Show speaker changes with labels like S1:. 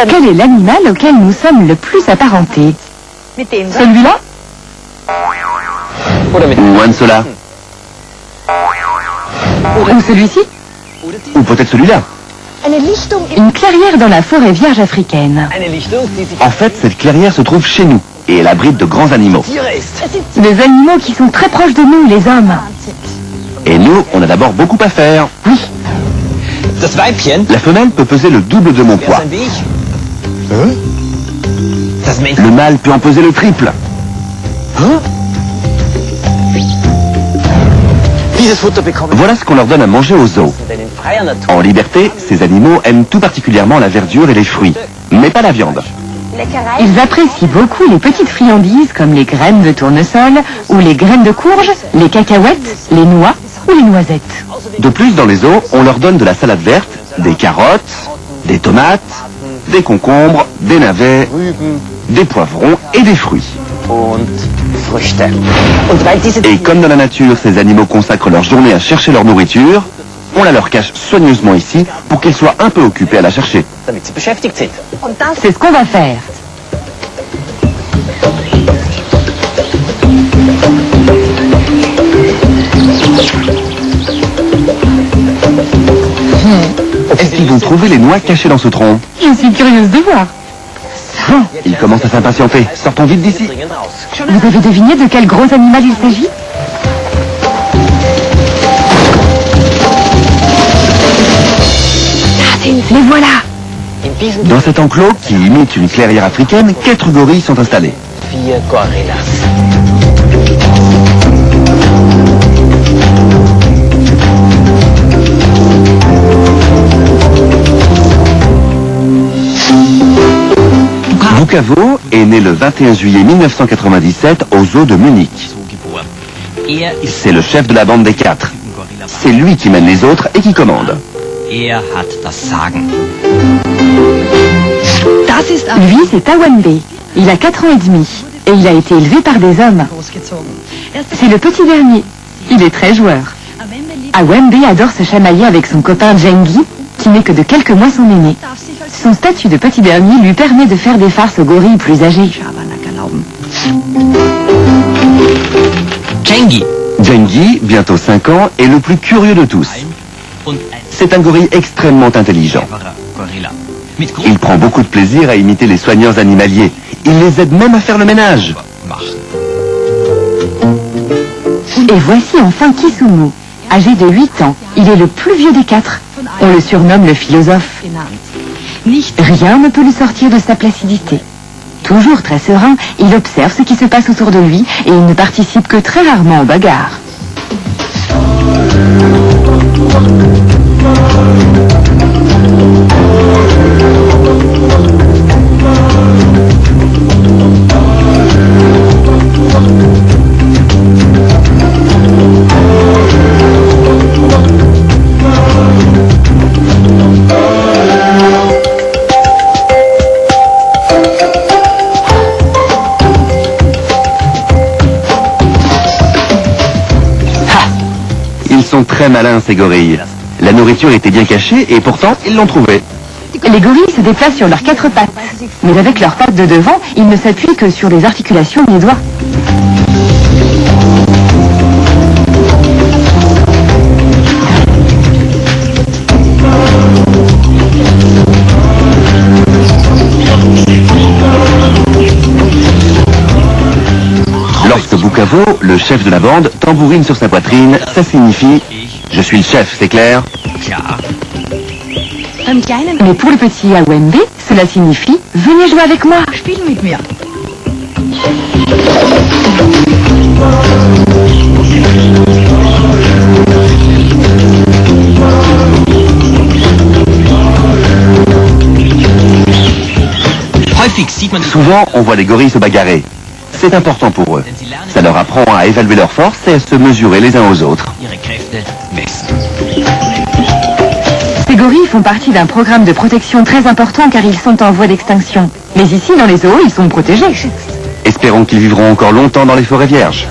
S1: Quel est l'animal auquel nous sommes le plus apparentés? Celui-là?
S2: Ou un de ceux-là.
S1: Ou celui-ci?
S2: Ou peut-être celui-là.
S1: Une clairière dans la forêt vierge africaine.
S2: En fait, cette clairière se trouve chez nous. Et elle abrite de grands animaux.
S1: Des animaux qui sont très proches de nous, les hommes.
S2: Et nous, on a d'abord beaucoup à faire.
S1: Oui.
S2: La femelle peut peser le double de mon poids. Le mâle peut en peser le triple. Voilà ce qu'on leur donne à manger aux zoos. En liberté, ces animaux aiment tout particulièrement la verdure et les fruits, mais pas la viande.
S1: Ils apprécient beaucoup les petites friandises comme les graines de tournesol ou les graines de courge, les cacahuètes, les noix ou les noisettes.
S2: De plus, dans les zoos, on leur donne de la salade verte, des carottes, des tomates, des concombres, des navets, des poivrons et des fruits. Et comme dans la nature, ces animaux consacrent leur journée à chercher leur nourriture, on la leur cache soigneusement ici pour qu'ils soient un peu occupés à la chercher.
S1: C'est ce qu'on va faire.
S2: Est-ce qu'ils vont trouver les noix cachées dans ce tronc?
S1: Je suis curieuse de voir.
S2: Ils commencent à s'impatienter. Sortons vite d'ici.
S1: Vous avez deviné de quel gros animal il s'agit? Les voilà.
S2: Dans cet enclos, qui imite une clairière africaine, 4 gorilles sont installés. Bukavo est né le 21 juillet 1997 au zoo de Munich. C'est le chef de la bande des 4. C'est lui qui mène les autres et qui commande.
S1: Lui, c'est Awembe. Il a 4 ans et demi. Et il a été élevé par des hommes. C'est le petit dernier. Il est très joueur. Awembe adore se chamailler avec son copain Jengi, qui n'est que de quelques mois son aîné. Son statut de petit dernier lui permet de faire des farces aux gorilles plus âgés.
S2: Jengi, bientôt 5 ans, est le plus curieux de tous. C'est un gorille extrêmement intelligent. Il prend beaucoup de plaisir à imiter les soigneurs animaliers. Il les aide même à faire le ménage.
S1: Et voici enfin Kisumu. Âgé de 8 ans, il est le plus vieux des 4. On le surnomme le philosophe. Rien ne peut lui sortir de sa placidité. Toujours très serein, il observe ce qui se passe autour de lui et il ne participe que très rarement aux bagarres.
S2: Ils sont très malins, ces gorilles. La nourriture était bien cachée et pourtant, ils l'ont trouvée.
S1: Les gorilles se déplacent sur leurs 4 pattes. Mais avec leurs pattes de devant, ils ne s'appuient que sur les articulations des doigts.
S2: Lorsque Bukavo, le chef de la bande, tambourine sur sa poitrine, ça signifie « Je suis le chef, c'est clair ?»
S1: Mais pour le petit Awembe, cela signifie « Venez jouer avec moi !»
S2: Souvent, on voit les gorilles se bagarrer. C'est important pour eux. Ça leur apprend à évaluer leurs forces et à se mesurer les uns aux autres.
S1: Ces gorilles font partie d'un programme de protection très important car ils sont en voie d'extinction. Mais ici, dans les zoos, ils sont protégés.
S2: Espérons qu'ils vivront encore longtemps dans les forêts vierges.